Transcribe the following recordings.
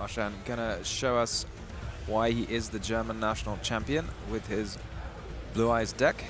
Özcan gonna show us why he is the German national champion with his Blue Eyes deck.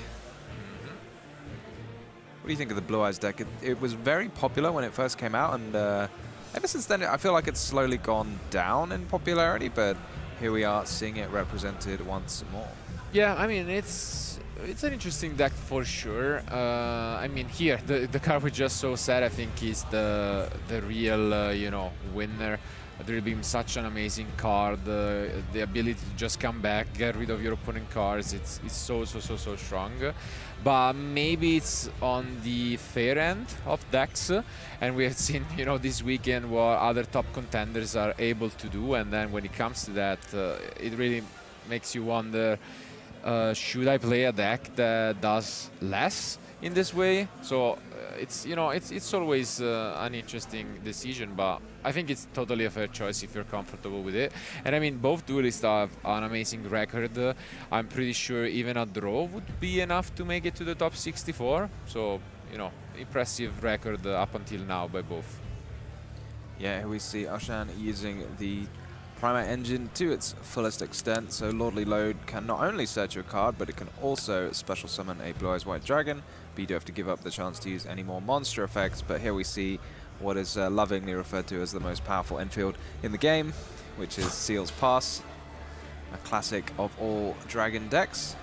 What do you think of the Blue Eyes deck? It was very popular when it first came out, and ever since then I feel like it's slowly gone down in popularity, but here we are seeing it represented once more. Yeah, I mean, it's an interesting deck for sure. I mean, here, the card we just saw set, I think, is the real, you know, winner. Drill Beam, such an amazing card. The ability to just come back, get rid of your opponent cards, it's so strong. But maybe it's on the fair end of decks, and we have seen, you know, this weekend what other top contenders are able to do, and then when it comes to that, it really makes you wonder, should I play a deck that does less in this way? So it's, you know, it's always an interesting decision, but I think it's totally a fair choice if you're comfortable with it. And I mean, both duelists have an amazing record. I'm pretty sure even a draw would be enough to make it to the top 64. So, you know, impressive record up until now by both. Yeah, here we see Özcan using the Primate engine to its fullest extent. So Lordly Load can not only search your card, but it can also special summon a Blue Eyes White Dragon. But you do have to give up the chance to use any more monster effects. But here we see what is lovingly referred to as the most powerful infield in the game, which is Seal's Pass, a classic of all dragon decks.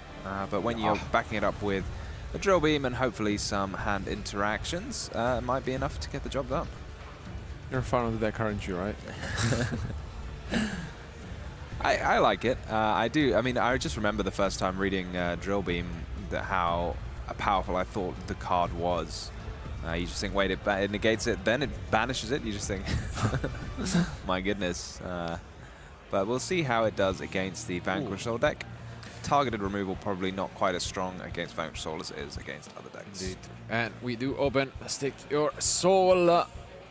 But when you're backing it up with a Drill Beam and hopefully some hand interactions, it might be enough to get the job done. You're a fan of the deck, aren't you, right? I like it. I do. I mean, I just remember the first time reading Drill Beam, how powerful I thought the card was. You just think, wait, it negates it, then it banishes it. You just think, my goodness. But we'll see how it does against the Vanquish Soul deck. Targeted removal probably not quite as strong against Vanquish Soul as it is against other decks. Indeed. And we do open Stick Your Soul,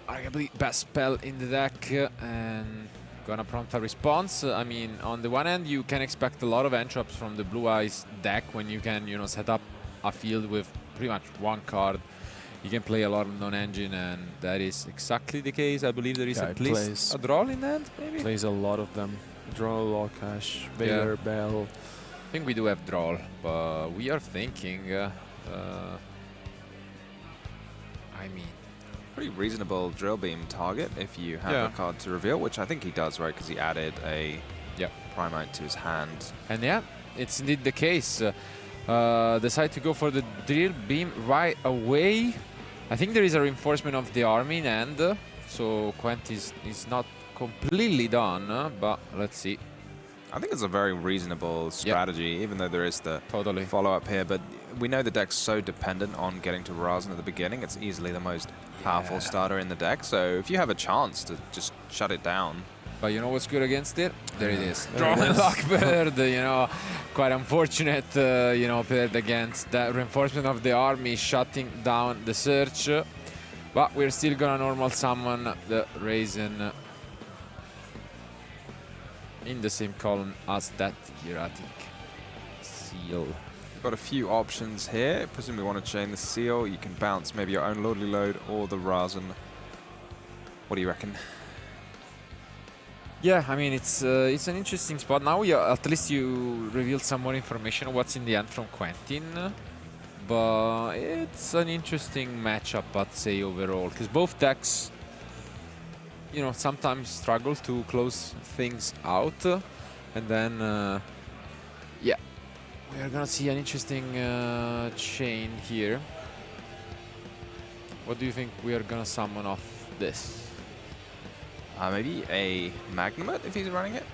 arguably best spell in the deck, and gonna prompt a response. I mean, on the one hand, you can expect a lot of entraps from the Blue Eyes deck when you can, you know, set up a field with pretty much one card. You can play a lot of non-engine, and that is exactly the case. I believe there is at least a draw in hand, maybe? Plays a lot of them. Draw, Lawcash, Vader, Bell. I think we do have draw, but we are thinking, I mean, pretty reasonable Drill Beam target if you have a card to reveal, which I think he does, right? Because he added a Primite to his hand. And yeah, it's indeed the case. Decide to go for the Drill Beam right away. I think there is a reinforcement of the army in hand, so Quentin is not completely done, but let's see. I think it's a very reasonable strategy, even though there is the follow-up here. But we know the deck's so dependent on getting to Razan at the beginning. It's easily the most powerful starter in the deck. So if you have a chance to just shut it down. But you know what's good against it? There it is. Drawing Blackbird, you know, quite unfortunate, you know, paired against that reinforcement of the army, shutting down the search. But we're still gonna normal summon the Raisin in the same column as that Hieratic Seal. You've got a few options here. Presumably you want to chain the Seal. You can bounce maybe your own Lordly Load or the Razan. What do you reckon? Yeah, I mean, it's an interesting spot. Now at least you revealed some more information on what's in the end from Quentin. But it's an interesting matchup, I'd say, overall. Because both decks, you know, sometimes struggle to close things out. And then, yeah, we are going to see an interesting chain here. What do you think we are going to summon off this? Maybe a Magnumite if he's running it.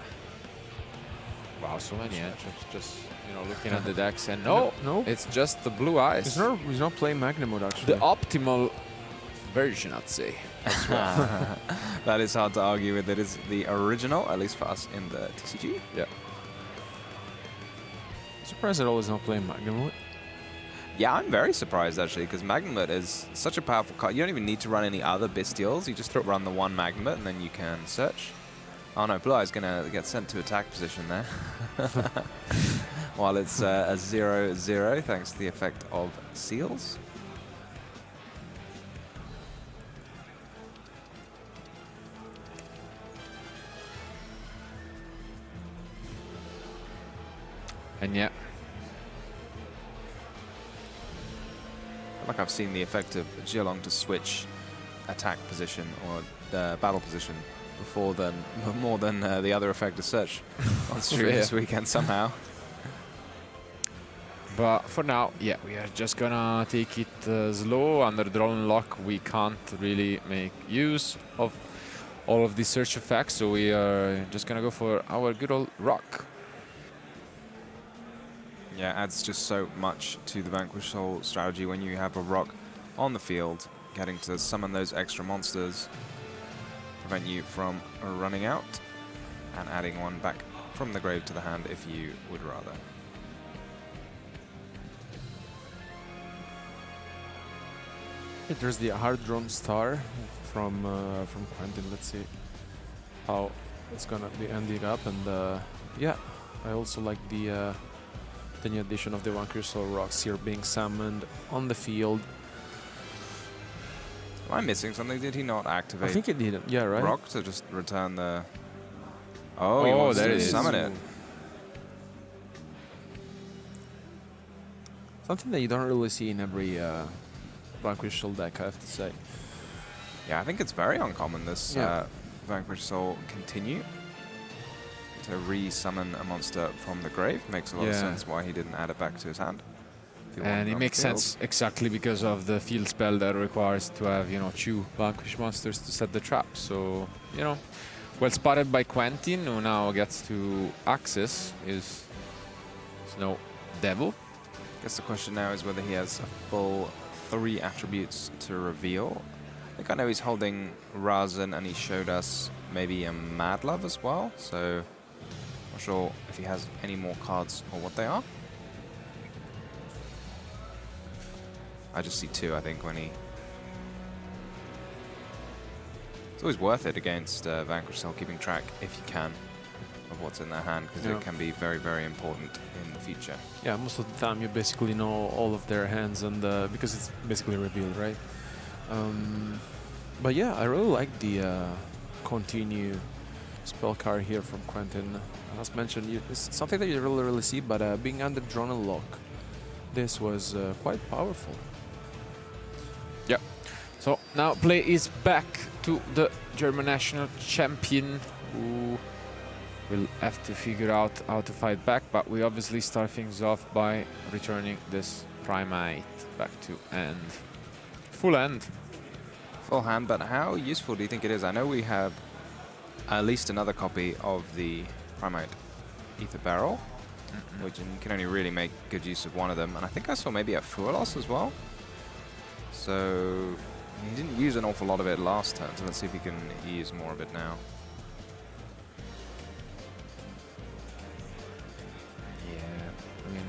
Wow, so many entraps. Just, you know, looking at the decks, and no, it's just the Blue Eyes. He's not playing Magnum mode, actually. The optimal version, I'd say. As well. That is hard to argue with. It is the original, at least for us in the TCG. Yeah. I'm surprised at all he's not playing Magnum mode. Yeah, I'm very surprised, actually, because Magnumite is such a powerful card. You don't even need to run any other Bestials. You just run the one Magnumite, and then you can search. Oh, no, Blue Eye's going to get sent to attack position there. While it's a 0-0, thanks to the effect of Seals. And yeah, Like I've seen the effect of Geelong to switch attack position or battle position before than more than the other effect of search on stream Yeah. this weekend somehow. but for now, yeah, we are just gonna take it slow. Under drone lock, we can't really make use of all of the search effects, so we are just gonna go for our good old rock. Yeah, adds just so much to the Vanquish Soul strategy when you have a rock on the field, getting to summon those extra monsters, prevent you from running out, and adding one back from the grave to the hand if you would rather. There's the hard drone star from Quentin. Let's see how it's gonna be ending up. And yeah, I also like the new addition of the Vanquish Soul rocks here being summoned on the field. Am I missing something? Did he not activate I think it did. Yeah, right. rock to just return the... Oh, he Oh, wants there to it is. summon it. Something that you don't really see in every Vanquish Soul deck, I have to say. Yeah, I think it's very uncommon, this Yeah. Vanquish Soul continue to re-summon a monster from the grave. Makes a lot of Yeah. sense why he didn't add it back to his hand. If he wanted And on it the makes field. sense exactly because of the field spell that requires to have, 2 Vanquish monsters to set the trap. So, well spotted by Quentin, who now gets to access his Snow Devil. Guess the question now is whether he has a full 3 attributes to reveal. I think I know he's holding Razan, and he showed us maybe a Mad Love as well, so not sure if he has any more cards or what they are. I just see 2, I think, when he... It's always worth it against Vanquish Soul, keeping track, if you can, of what's in their hand, because Yeah. it can be very, very important in the future. Yeah, most of the time you basically know all of their hands, and because it's basically revealed, right? But yeah, I really like the continue spell card here from Quentin. As mentioned, it's something that you really see, but being under drone and lock, this was quite powerful. Yep. So now play is back to the German national champion, who will have to figure out how to fight back, but we obviously start things off by returning this Primate back to end. Full end. Full hand, but how useful do you think it is? I know we have at least another copy of the Primate Ether Barrel, which you can only really make good use of one of them. And I think I saw maybe a Fuelos as well. So he didn't use an awful lot of it last turn, so let's see if he can use more of it now. Yeah, I mean,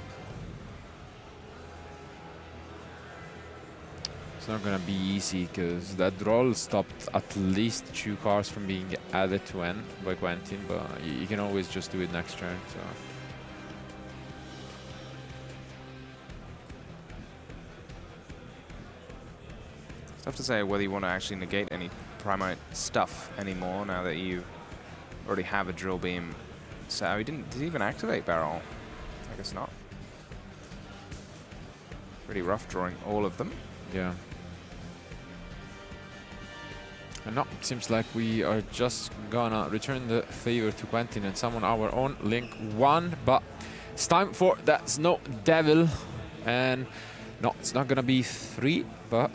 It's not gonna be easy because that roll stopped at least 2 cards from being added to end by Quentin, but you can always just do it next turn. So. it's tough to say whether you want to actually negate any Primate stuff anymore now that you already have a Drill Beam. So he did he even activate Barrel? I guess not. Pretty rough drawing all of them. Yeah. And now it seems like we are just gonna return the favor to Quentin and summon our own Link 1, but it's time for that Snow Devil. And no, it's not gonna be 3, but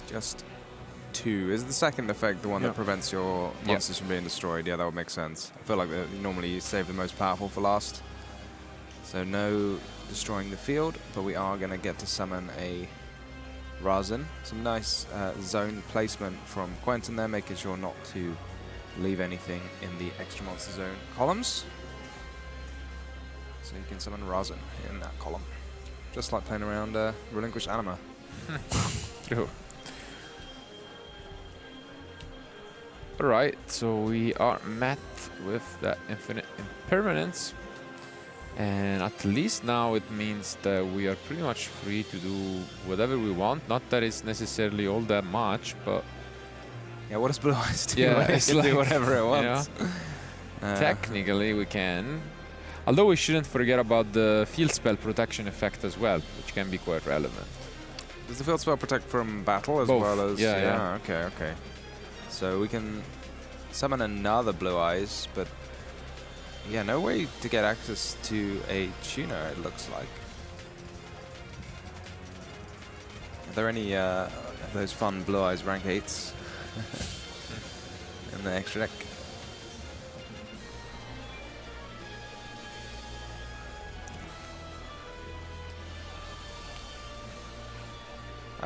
Just 2. Is the second effect the one Yeah. that prevents your monsters from being destroyed? Yeah, that would make sense. I feel like normally you save the most powerful for last. So no destroying the field, but we are going to get to summon a Razan. Some nice zone placement from Quentin there, making sure not to leave anything in the extra monster zone columns. So you can summon Razan in that column. Just like playing around Relinquish Anima. true. Alright, so we are met with that infinite impermanence. And at least now it means that we are pretty much free to do whatever we want. Not that it's necessarily all that much, but Yeah, what does Blue Eyes do? Yeah, It it's can do like, whatever it wants. technically we can. Although we shouldn't forget about the field spell protection effect as well, which can be quite relevant. Does the field spell protect from battle as Both. well as... Yeah. Okay, okay. So we can summon another Blue Eyes, but yeah, no way to get access to a tuner, it looks like. Are there any of those fun Blue Eyes rank 8s in the extra deck?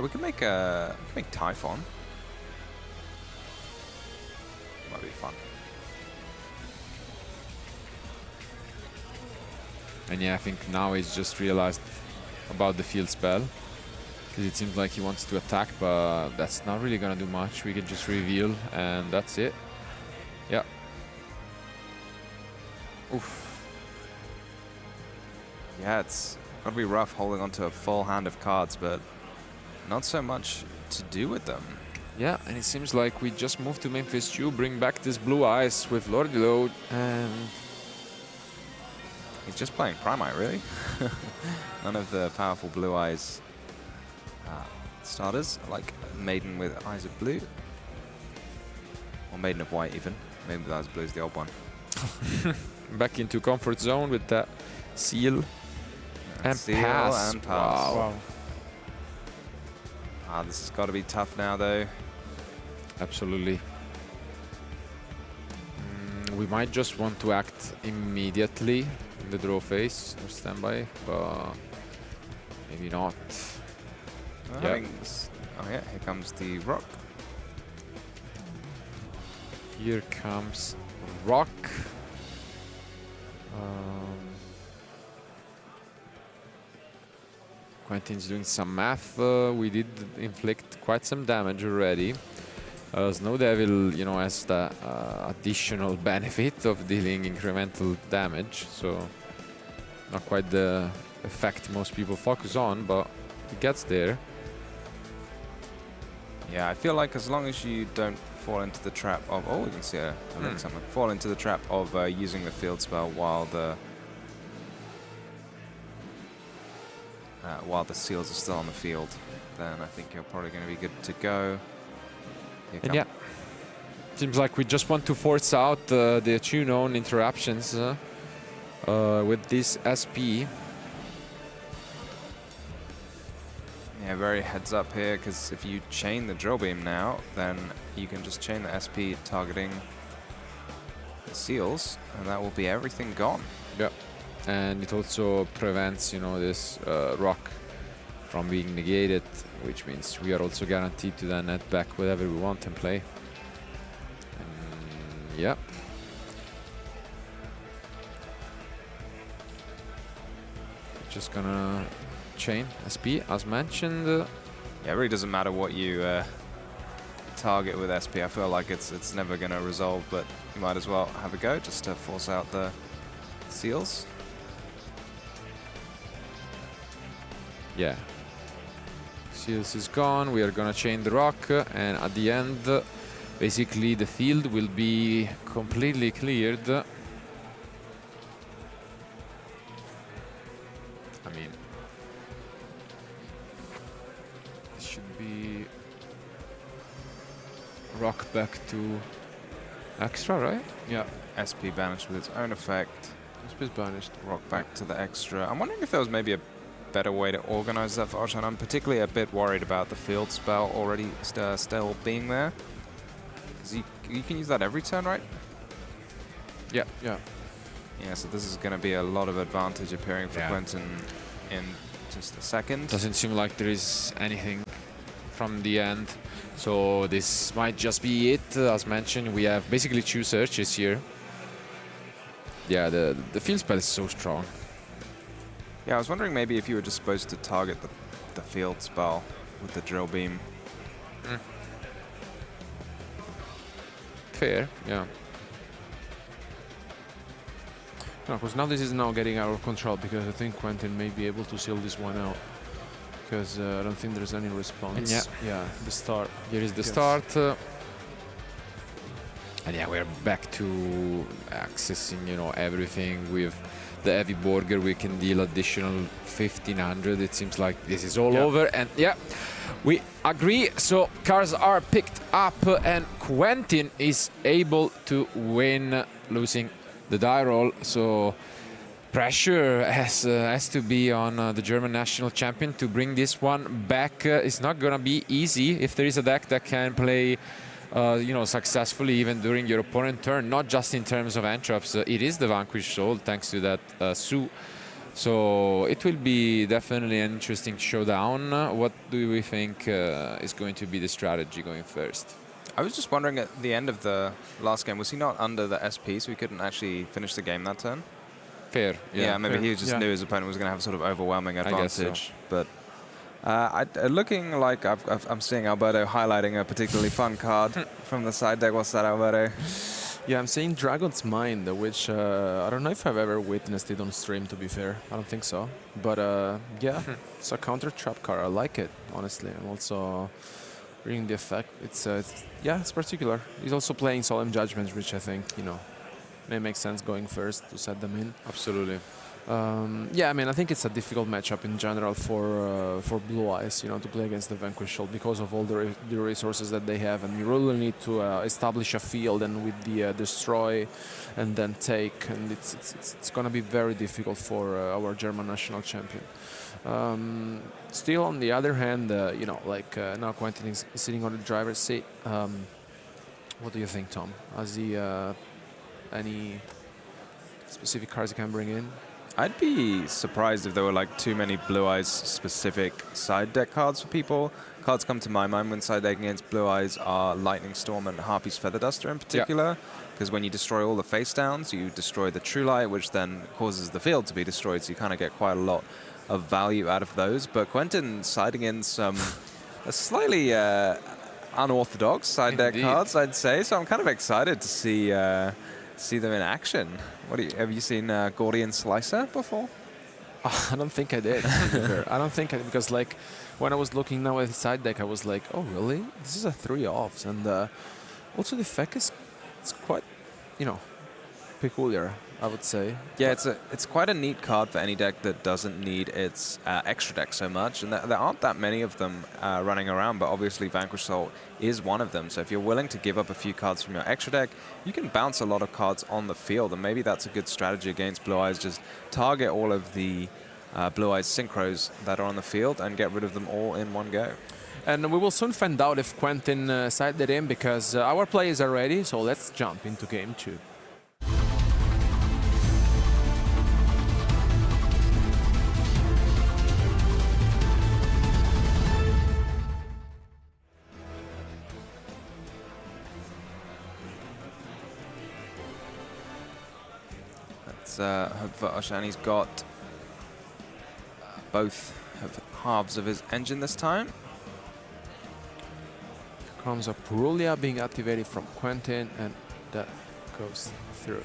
We can make Typhon. Might be fun. And yeah, I think now he's just realized about the field spell. Because it seems like he wants to attack, but that's not really gonna do much. We can just reveal, and that's it. Yeah. Oof. Yeah, it's gotta be rough holding onto a full hand of cards, but not so much to do with them. Yeah, and it seems like we just moved to Memphis 2, bring back this Blue Eyes with Lordy Load, and he's just playing Primite, really. None of the powerful Blue Eyes starters, like Maiden with Eyes of Blue. Or Maiden of White, even. Maiden with Eyes of Blue is the old one. back into comfort zone with that seal and Seal pass. and pass. Wow. This has got to be tough now, though. Absolutely. We might just want to act immediately in the draw phase or standby, but maybe not. Yeah. Oh yeah, here comes the rock. Here comes rock. Quentin's doing some math. We did inflict quite some damage already. Snow Devil, you know, has the additional benefit of dealing incremental damage, so not quite the effect most people focus on, but it gets there. Yeah, I feel like as long as you don't fall into the trap of... Oh, we can see a link somewhere. Fall into the trap of using the field spell while the seals are still on the field, then I think you're probably going to be good to go. And yeah, seems like we just want to force out the two known interruptions with this SP. Yeah, very heads up here, because if you chain the drill beam now, then you can just chain the SP targeting the seals, and that will be everything gone. Yeah, and it also prevents, you know, this rock from being negated, which means we are also guaranteed to then net back whatever we want and play. Yeah. Just gonna chain SP as mentioned. Yeah, it really doesn't matter what you target with SP. I feel like it's never going to resolve, but you might as well have a go just to force out the seals. Yeah. Seals is gone. We are gonna chain the rock, and at the end, basically the field will be completely cleared. I mean, it should be rock back to extra, right? Yeah. SP banished with its own effect. SP is banished. Rock back to the extra. I'm wondering if there was maybe a better way to organize that for Özcan. I'm particularly a bit worried about the field spell already still being there. Because you can use that every turn, right? Yeah. Yeah. Yeah, so this is going to be a lot of advantage appearing for Quentin in just a second. Doesn't seem like there is anything from the end. So this might just be it. As mentioned, we have basically two searches here. Yeah, the field spell is so strong. Yeah, I was wondering maybe if you were just supposed to target the field spell with the drill beam. Fair, yeah. No, because now this is now getting out of control, because I think Quentin may be able to seal this one out. Because I don't think there's any response. And yeah, the start. Here is the start. And yeah, we're back to accessing, you know, everything with the heavy burger, we can deal additional 1500. It seems like this is all Yeah. over, and yeah, we agree. So cars are picked up, and Quentin is able to win, losing the die roll. So pressure has to be on the German national champion to bring this one back. It's not gonna be easy if there is a deck that can play successfully even during your opponent turn, not just in terms of entrops. It is the Vanquished Soul thanks to that Su. So it will be definitely an interesting showdown. What do we think is going to be the strategy going first? I was just wondering at the end of the last game, was he not under the SP, so he couldn't actually finish the game that turn? Fair. Yeah, maybe fair. he just Yeah. knew his opponent was going to have sort of overwhelming guess so. advantage. But looking like I'm seeing Alberto highlighting a particularly fun card from the side deck. What's that, Alberto? Yeah, I'm saying Dragon's Mind, which I don't know if I've ever witnessed it on stream, to be fair. I don't think so. But yeah, it's a counter trap card. I like it, honestly. And also reading the effect, it's particular. He's also playing Solemn Judgments, which I think, may make sense going first to set them in. Absolutely. Yeah, I mean, I think it's a difficult matchup in general for Blue Eyes, to play against the Vanquished Soul because of all the resources that they have, and you really need to establish a field and with the destroy and then take, and it's gonna be very difficult for our German national champion. Still, on the other hand, now Quentin is sitting on the driver's seat. What do you think, Tom? Has he any specific cards he can bring in? I'd be surprised if there were like too many Blue Eyes specific side deck cards for people. Cards come to my mind when side decking against Blue Eyes are Lightning Storm and Harpy's Feather Duster in particular. Because when you destroy all the face downs, you destroy the True Light, which then causes the field to be destroyed. So you kind of get quite a lot of value out of those. But Quentin siding in some slightly unorthodox side deck cards, I'd say. So I'm kind of excited to see them in action. Have you seen Gordian Slicer before? I don't think I did. To be fair. I don't think I did, because like when I was looking now at the side deck, I was like, oh really? This is a 3 offs, and also the effect is quite, peculiar, I would say. Yeah, it's quite a neat card for any deck that doesn't need its extra deck so much, and there aren't that many of them running around, but obviously Vanquished Soul is one of them. So if you're willing to give up a few cards from your extra deck, you can bounce a lot of cards on the field, and maybe that's a good strategy against Blue Eyes. Just target all of the Blue Eyes synchros that are on the field and get rid of them all in one go. And we will soon find out if Quentin sided in, because our players are ready, so let's jump into game 2. Hope for Özcan, he's got both halves of his engine this time. Comes a Purulia being activated from Quentin, and that goes through.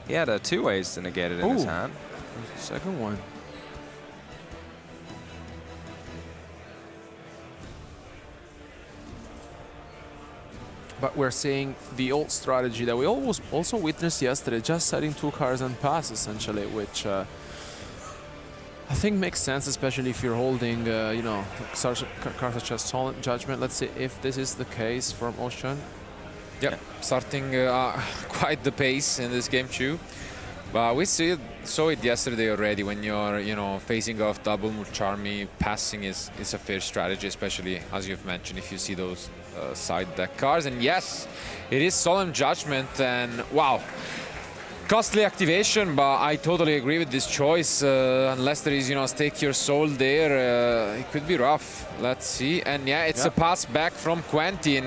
He had 2 ways to negate it in his hand. Second one. But we're seeing the old strategy that we also witnessed yesterday, just setting 2 cards and pass, essentially, which I think makes sense, especially if you're holding, cards such as Solemn Judgment. Let's see if this is the case from Özcan. Yep, starting quite the pace in this game too. But we saw it yesterday already. When you're, facing off double Mulcharmy, passing is a fair strategy, especially as you've mentioned, if you see those side deck cards. And yes, it is Solemn Judgment, and wow, costly activation. But I totally agree with this choice. Unless there is, Stake Your Soul there, it could be rough. Let's see. And yeah, it's a pass back from Quentin.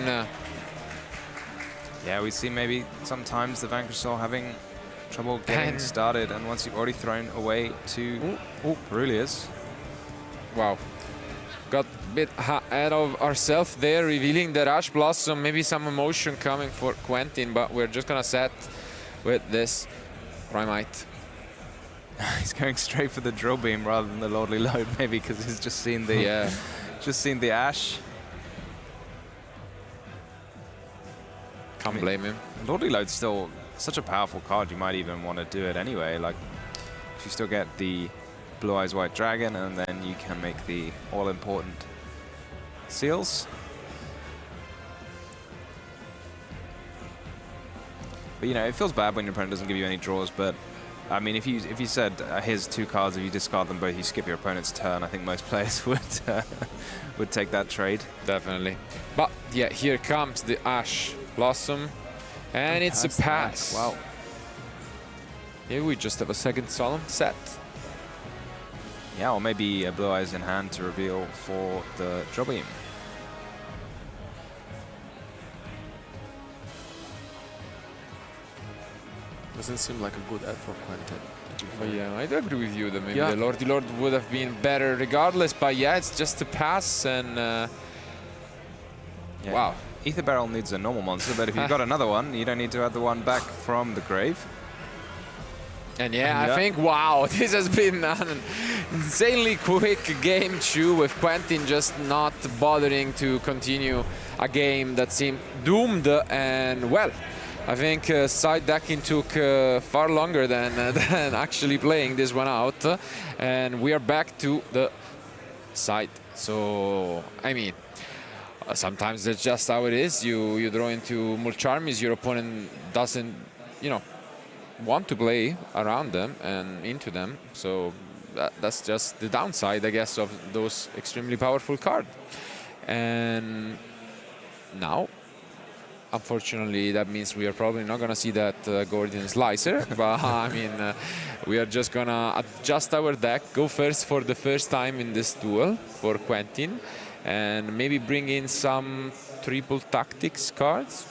Yeah, we see maybe sometimes the Vanquished Soul having trouble getting started, and once you've already thrown away 2 Purulias. Wow. Got a bit ahead of ourselves there, revealing the Rush Blossom. Maybe some emotion coming for Quentin, but we're just gonna set with this Primite. He's going straight for the Drill Beam rather than the Lordly Load, maybe because he's just seen the Ash. Can't blame him. Lordly Load's still such a powerful card, you might even want to do it anyway. Like, You still get the Blue Eyes White Dragon, and then you can make the all-important seals. But you know, it feels bad when your opponent doesn't give you any draws. But I mean, if you said here's 2 cards, if you discard them both, you skip your opponent's turn. I think most players would take that trade. Definitely. But yeah, here comes the Ash Blossom, and it's a pass. Wow. Here we just have a second solemn set. Yeah, or maybe a Blue Eyes in hand to reveal for the Draw Beam. Doesn't seem like a good ad for Quentin. But yeah, I do agree with you that maybe Yeah. the Lordy Lord would have been better regardless. But yeah, it's just a pass, and Yeah. wow. Ether Barrel needs a normal monster, but if you've got another one, you don't need to add the one back from the grave. And yeah, I think, wow, this has been an insanely quick game 2 with Quentin just not bothering to continue a game that seemed doomed. And well, I think side decking took far longer than actually playing this one out. And we are back to the side. So, I mean, sometimes that's just how it is. You draw into Mulcharmies, your opponent doesn't, you know, want to play around them and into them. So that's just the downside, I guess, of those extremely powerful cards. And now, unfortunately, that means we are probably not going to see that Gordian Slicer. But I mean, we are just going to adjust our deck, go first for the first time in this duel for Quentin, and maybe bring in some triple tactics cards.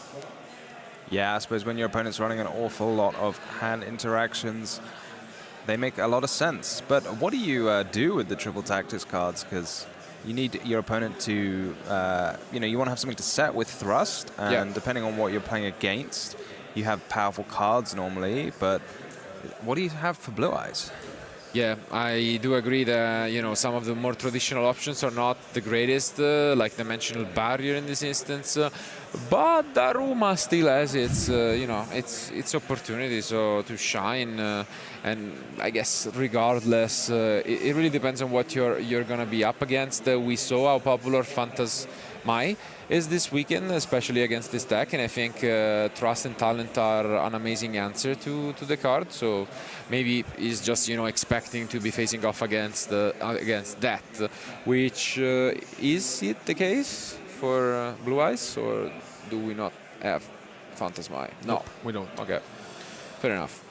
Yeah, I suppose when your opponent's running an awful lot of hand interactions, they make a lot of sense. But what do you do with the triple tactics cards? Because you need your opponent to, you know, you want to have something to set with thrust, and depending on what you're playing against, you have powerful cards normally. But what do you have for Blue Eyes? Yeah, I do agree that, you know, some of the more traditional options are not the greatest, like Dimensional Barrier in this instance. But Daruma still has its, you know, its opportunity to shine. And I guess regardless, it really depends on what you're going to be up against. We saw how popular Phantasmai is this weekend, especially against this deck, and I think Trust and Talent are an amazing answer to the card. So maybe he's just, you know, expecting to be facing off against that, which is it the case for Blue Eyes, or do we not have Phantasmai? No, Nope, we don't. Okay, fair enough.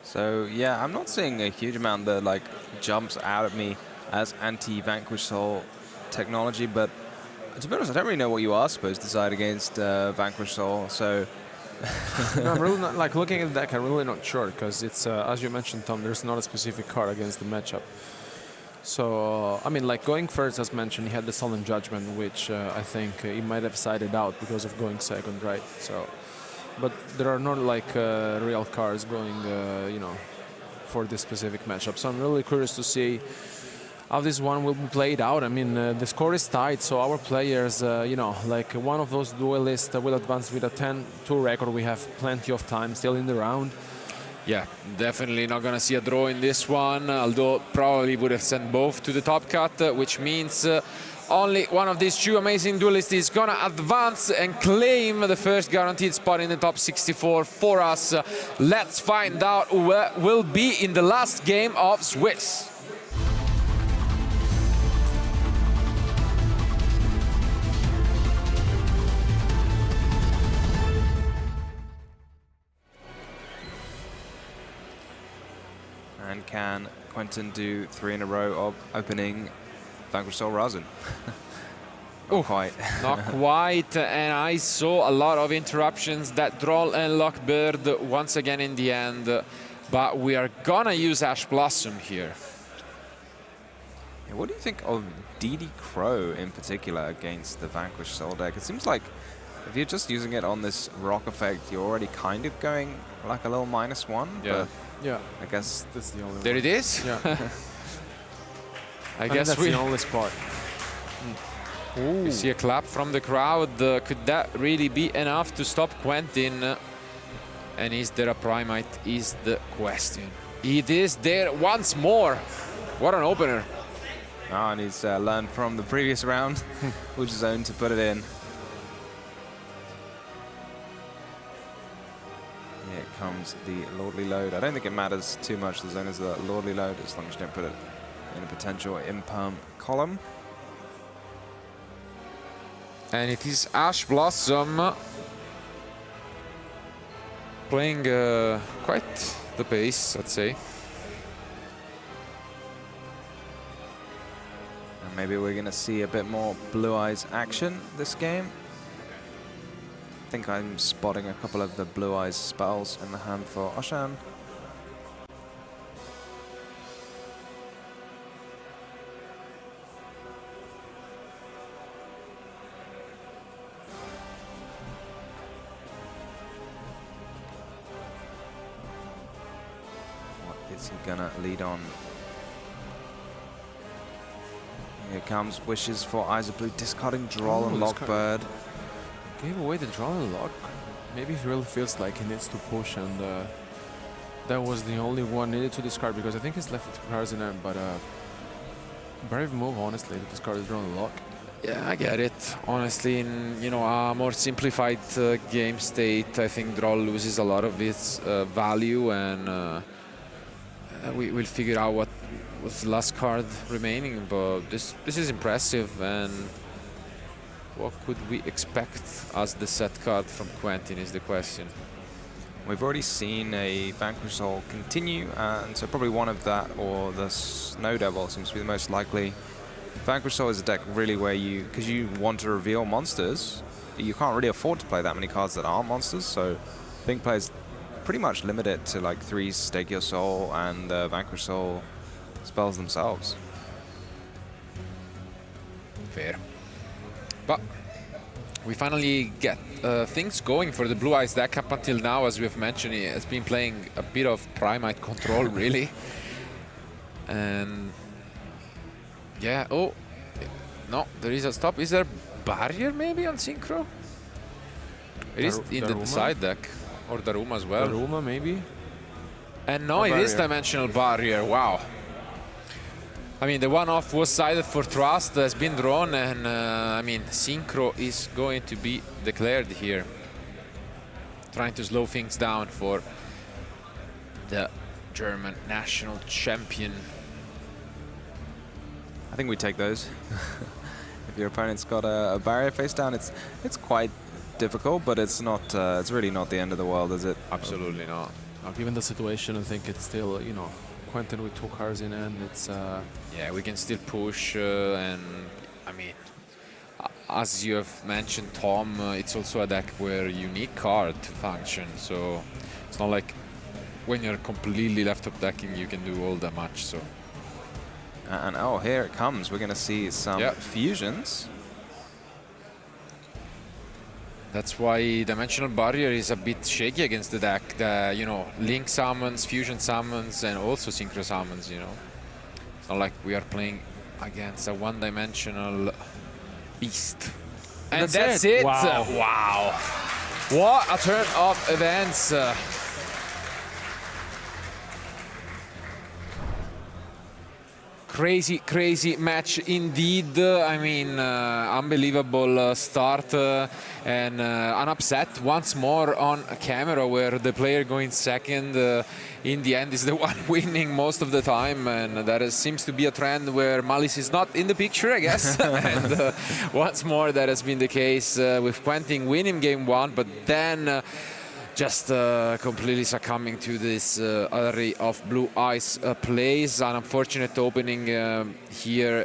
So yeah, I'm not seeing a huge amount that like jumps out at me as anti-Vanquish Soul technology, but to be honest, I don't really know what you are supposed to side against Vanquish Soul. So No, I'm really not, like, looking at the deck, I'm really not sure, because it's, as you mentioned, Tom, there's not a specific card against the matchup. So, I mean, like, going first, as mentioned, he had the Solemn Judgment, which I think he might have sided out because of going second, right? So, but there are not, like, real cards going, you know, for this specific matchup. So I'm really curious to see how this one will be played out. I mean, the score is tied, so our players, you know, like one of those duelists will advance with a 10-2 record. We have plenty of time still in the round. Yeah, definitely not going to see a draw in this one, although probably would have sent both to the top cut, which means only one of these two amazing duelists is going to advance and claim the first guaranteed spot in the top 64 for us. Let's find out who will be in the last game of Swiss. And can Quentin do 3 in a row of opening Vanquish Soul Razin? Not quite. Not quite, and I saw a lot of interruptions that Droll and Lockbird once again in the end, but we are gonna use Ash Blossom here. Yeah, what do you think of DD Crow in particular against the Vanquish Soul deck? It seems like if you're just using it on this rock effect, you're already kind of going like a little -1. Yeah. But Yeah, I guess that's the only There one. it is. Yeah. I guess that's we the only spot. We see a clap from the crowd. Could that really be enough to stop Quentin? And is there a Primite is the question. It is there once more. What an opener. Oh, and he's learned from the previous round, which is owned to put it in. Here comes the lordly load. I don't think it matters too much as long as the lordly load, as long as you don't put it in a potential imperm column. And it is Ash Blossom playing quite the pace, I'd say. And maybe we're going to see a bit more Blue Eyes action this game. I think I'm spotting a couple of the Blue Eyes spells in the hand for Özcan. Is he gonna lead on? Here comes Wishes for Eyes of Blue, discarding Droll and Lockbird. Gave away the draw and lock. Maybe he really feels like he needs to push, and that was the only one needed to discard, because I think he's left with cards in hand, but brave move, honestly, to discard the draw and lock. Yeah, I get it. Honestly, in a more simplified game state, I think draw loses a lot of its value, and we'll figure out what's the last card remaining. But this is impressive, and what could we expect as the set card from Quentin is the question. We've already seen a Vanquish Soul continue, and so probably one of that or the Snow Devil seems to be the most likely. Vanquish Soul is a deck really where because you want to reveal monsters, you can't really afford to play that many cards that aren't monsters, so I think players pretty much limit it to like 3 Stake Your Soul and Vanquish Soul spells themselves. Fair. But we finally get things going for the Blue Eyes deck. Up until now, as we've mentioned, it has been playing a bit of Primite control, really. And yeah, oh, no, there is a stop. Is there barrier maybe on Synchro? It is in the side deck. Or Daruma as well. Daruma, maybe? And no, it is Dimensional Barrier. Wow. I mean, the one-off was sided for Trust, has been drawn, and I mean, Synchro is going to be declared here. Trying to slow things down for the German national champion. I think we take those. If your opponent's got a barrier face down, it's quite difficult, but it's not. It's really not the end of the world, is it? Absolutely not. Given the situation, I think it's still, Quentin with 2 cards in hand. It's yeah, we can still push, and I mean, as you have mentioned, Tom, it's also a deck where you need card to function. So it's not like when you're completely left-top decking, you can do all that much. So. And oh, here it comes. We're going to see some fusions. That's why Dimensional Barrier is a bit shaky against the deck. Link summons, fusion summons, and also synchro summons, It's not like we are playing against a one-dimensional beast. And that's it. Wow. Wow. What a turn of events. Crazy match indeed. I mean, unbelievable start and an upset once more on camera, where the player going second in the end is the one winning most of the time, and that seems to be a trend where Malice is not in the picture, I guess. And once more that has been the case with Quentin winning game 1, but then just completely succumbing to this array of Blue Eyes plays. An unfortunate opening here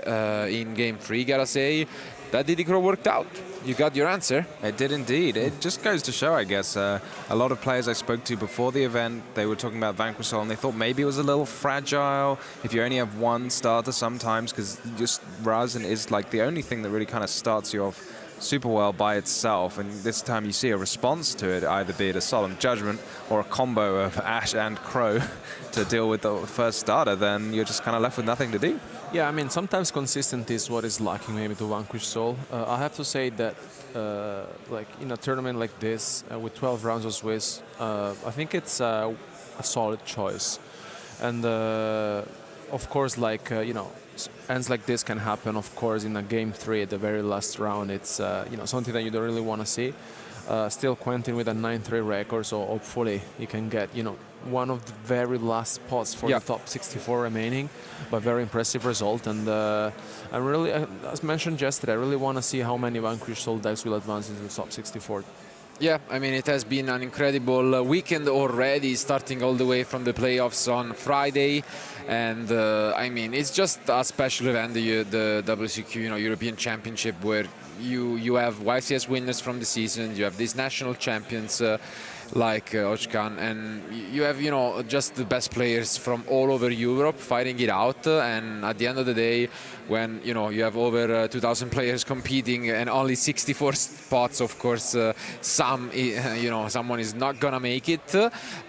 in game 3, gotta say. That Didicro worked out. You got your answer. It did indeed. It just goes to show, I guess, a lot of players I spoke to before the event, they were talking about Vanquish Soul, and they thought maybe it was a little fragile if you only have one starter sometimes, because just Razin is like the only thing that really kind of starts you off super well by itself, and this time you see a response to it, either be it a Solemn Judgment or a combo of Ash and Crow to deal with the first starter, then you're just kind of left with nothing to do. Yeah, I mean, sometimes consistency is what is lacking maybe to Vanquish Soul. I have to say that like in a tournament like this with 12 rounds of Swiss, I think it's a solid choice. And of course, like ends like this can happen. Of course, in a game 3 at the very last round, it's something that you don't really want to see. Still, Quentin with a 9-3 record, so hopefully he can get one of the very last spots for the top 64 remaining, but very impressive result. And I really, as mentioned yesterday, I really want to see how many Vanquish Soul decks will advance into the top 64. Yeah, I mean, it has been an incredible weekend already, starting all the way from the playoffs on Friday. And I mean, it's just a special event, the WCQ, European Championship, where you have YCS winners from the season, you have these national champions like Özcan, and you have, just the best players from all over Europe fighting it out. And at the end of the day, when, you have over 2,000 players competing and only 64 spots, of course, someone is not gonna make it.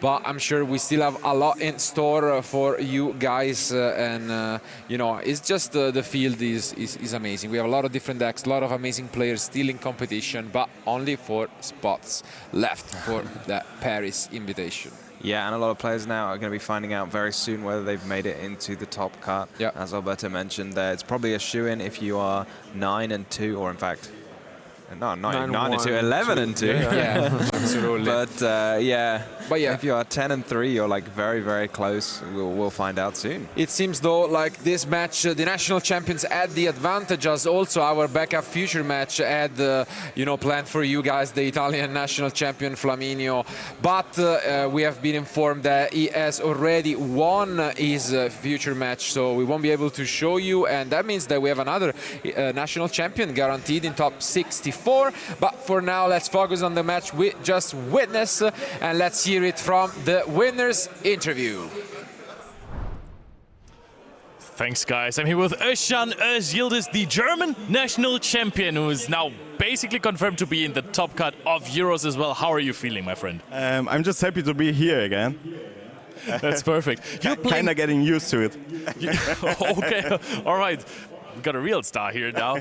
But I'm sure we still have a lot in store for you guys. And, it's just the field is amazing. We have a lot of different decks, a lot of amazing players still in competition, but only 4 spots left for the Paris invitation. Yeah, and a lot of players now are going to be finding out very soon whether they've made it into the top cut. Yeah. As Alberto mentioned there, it's probably a shoe-in if you are 9-2, or in fact, no, not 9-2, 11-2. Yeah, absolutely. But if you are 10-3, you're like very, very close. We'll find out soon. It seems though like this match, the national champions had the advantage, as also our backup future match had, planned for you guys, the Italian national champion Flaminio. But we have been informed that he has already won his future match, so we won't be able to show you. And that means that we have another national champion guaranteed in top 64. But for now, let's focus on the match we just witnessed, and let's hear it from the winner's interview. Thanks, guys. I'm here with Özcan Özcan, the German national champion, who is now basically confirmed to be in the top cut of Euros as well. How are you feeling, my friend? I'm just happy to be here again. That's perfect. You're kind of getting used to it. Okay, all right. We've got a real star here now.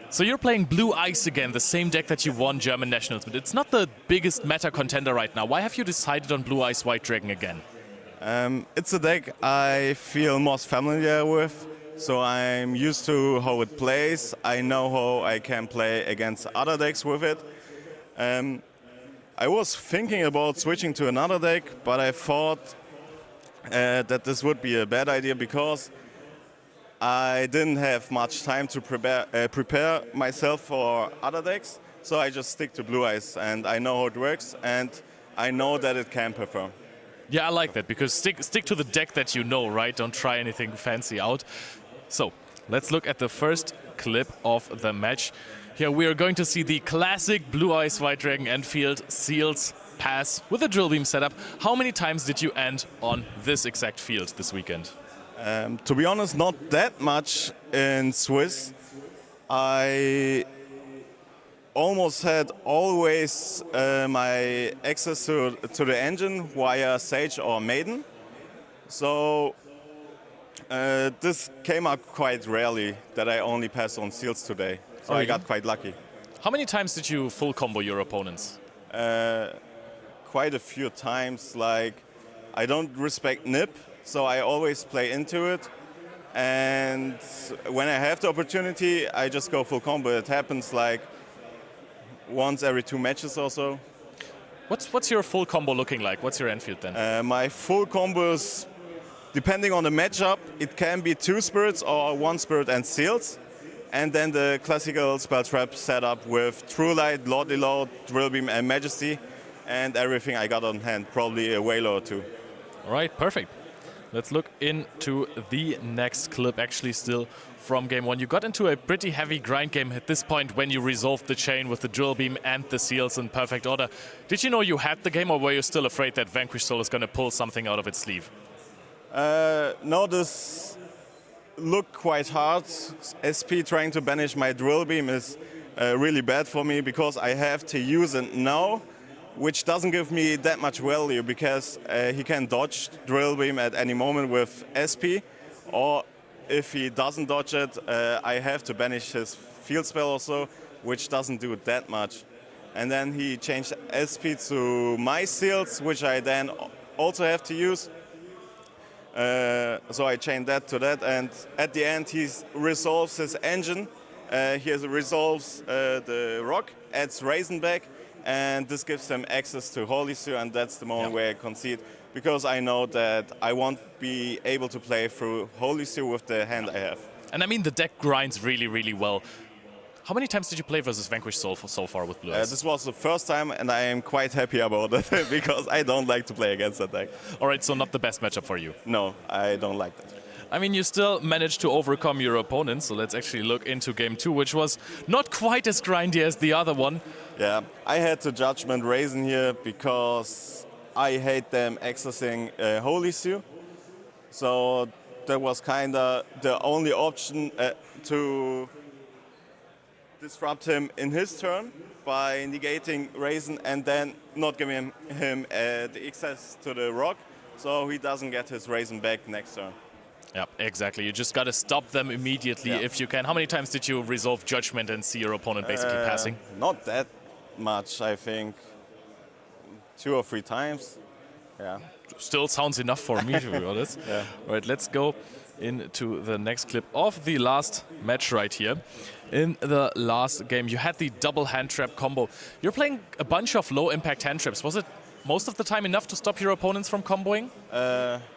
So you're playing Blue Ice again, the same deck that you won German Nationals, but it's not the biggest meta contender right now. Why have you decided on Blue Ice White Dragon again? It's a deck I feel most familiar with, so I'm used to how it plays. I know how I can play against other decks with it. I was thinking about switching to another deck, but I thought that this would be a bad idea because I didn't have much time to prepare myself for other decks, so I just stick to Blue Eyes, and I know how it works, and I know that it can perform. Yeah, I like that, because stick to the deck that you know, right? Don't try anything fancy out. So, let's look at the first clip of the match. Here we are going to see the classic Blue Eyes White Dragon Enfield Seals pass with a drill beam setup. How many times did you end on this exact field this weekend? To be honest, not that much in Swiss. I almost had always my access to the engine via Sage or Maiden. So this came up quite rarely that I only passed on Seals today. So I got quite lucky. How many times did you full combo your opponents? Quite a few times. Like, I don't respect nip, so I always play into it. And when I have the opportunity, I just go full combo. It happens like once every 2 matches or so. What's your full combo looking like? What's your Enfield then? My full combos, depending on the matchup, it can be 2 spirits or 1 spirit and Seals. And then the classical spell trap setup with True Light, Lordly Load, Drill Beam and Majesty, and everything I got on hand, probably a Whaler or 2. All right, perfect. Let's look into the next clip, actually still from game 1. You got into a pretty heavy grind game at this point when you resolved the chain with the Drill Beam and the Seals in perfect order. Did you know you had the game, or were you still afraid that Vanquish Soul is going to pull something out of its sleeve? No, this looked quite hard. SP trying to banish my Drill Beam is really bad for me because I have to use it now, which doesn't give me that much value because he can dodge Drill Beam at any moment with SP, or if he doesn't dodge it, I have to banish his field spell also, which doesn't do that much. And then he changed SP to my Seals, which I then also have to use. So I chained that to that, and at the end he resolves his engine. He resolves the rock, adds Raisin back, and this gives him access to Holy Seal, and that's the moment where I concede, because I know that I won't be able to play through Holy Seal with the hand I have. And I mean, the deck grinds really, really well. How many times did you play versus Vanquish so far with Blue Eyes? This was the first time, and I am quite happy about it because I don't like to play against that deck. All right, so not the best matchup for you. No, I don't like that. I mean, you still managed to overcome your opponent, so let's actually look into game 2, which was not quite as grindy as the other one. Yeah, I had to Judgment Raisin here because I hate them accessing Holy Seal. So that was kind of the only option to disrupt him in his turn by negating Raisin and then not giving him the access to the rock, so he doesn't get his Raisin back next turn. Yeah, exactly. You just got to stop them immediately if you can. How many times did you resolve Judgment and see your opponent basically passing? Not that much, I think 2 or 3 times. Yeah. Still sounds enough for me, to be honest. Yeah. All right, let's go into the next clip of the last match right here. In the last game, you had the double hand trap combo. You're playing a bunch of low impact hand traps. Was it most of the time enough to stop your opponents from comboing?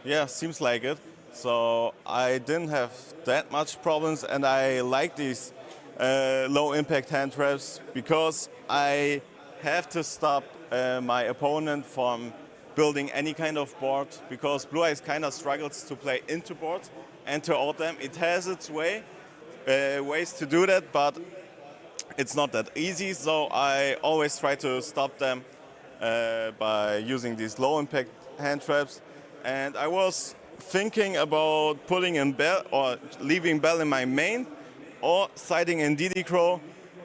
Yeah, seems like it. So I didn't have that much problems, and I like these low impact hand traps because I have to stop my opponent from building any kind of board, because Blue Eyes kind of struggles to play into board and to out them. It has its ways to do that, but it's not that easy. So I always try to stop them by using these low impact hand traps. And I was thinking about putting in Bell or leaving Bell in my main or siding in DD Crow,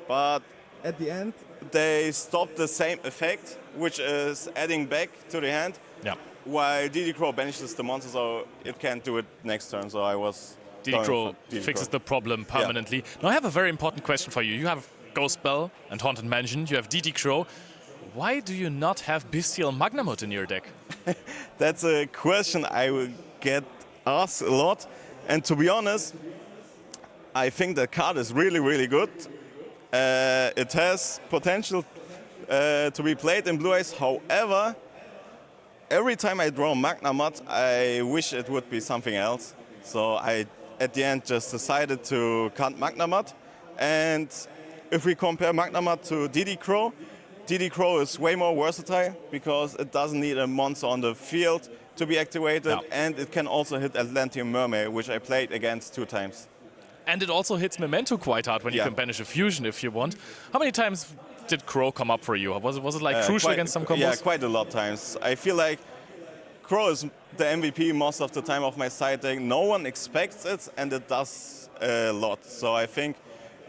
but at the end they stopped the same effect, which is adding back to the hand. Yeah. While DD Crow banishes the monster, so it can't do it next turn. So I was DD Crow fixes the problem permanently. Now I have a very important question for you. You have Ghost Bell and Haunted Mansion. You have DD Crow. Why do you not have Bestial Magnamut in your deck? That's a question I will get asked a lot. And to be honest, I think the card is really, really good. It has potential to be played in Blue Eyes. However, every time I draw Magnamut, I wish it would be something else. So I, at the end, just decided to cut Magnamut. And if we compare Magnamut to DD Crow is way more versatile because it doesn't need a monster on the field to be activated, and it can also hit Atlantean Mermaid, which I played against 2 times. And it also hits Memento quite hard when you can banish a fusion if you want. How many times did Crow come up for you? Was it like crucial against some combos? Yeah, quite a lot of times. I feel like Crow is the MVP most of the time of my side deck. No one expects it, and it does a lot. So I think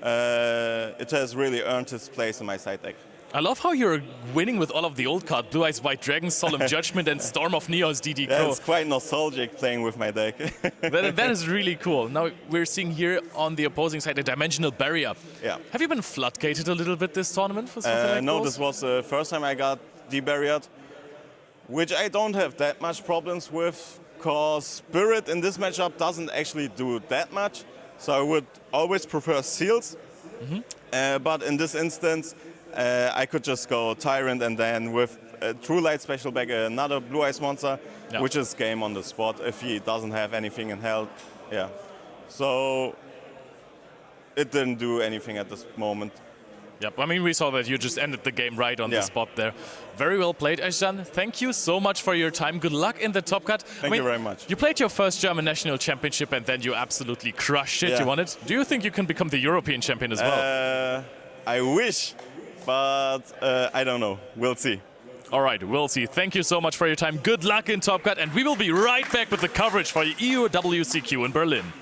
it has really earned its place in my side deck. I love how you're winning with all of the old cards: Blue Eyes White Dragon, Solemn Judgment, and Storm of Neos DD Crow. Yeah, it's quite nostalgic playing with my deck. that is really cool. Now we're seeing here on the opposing side a Dimensional Barrier. Yeah. Have you been floodgated a little bit this tournament for something like No, those? this was the first time I got debarriered, which I don't have that much problems with, because Spirit in this matchup doesn't actually do that much. So I would always prefer Seals. But in this instance, I could just go Tyrant and then with a True Light special back another Blue Eyes monster, which is game on the spot if he doesn't have anything in hell. Yeah. So it didn't do anything at this moment. Yep, I mean, we saw that you just ended the game right on the spot there. Very well played, Özcan. Thank you so much for your time. Good luck in the top cut. Thank you very much. You played your first German National Championship and then you absolutely crushed it. You won it. Do you think you can become the European champion as well? I wish, but I don't know. We'll see. All right, we'll see. Thank you so much for your time. Good luck in Top Cut, and we will be right back with the coverage for EU WCQ in Berlin.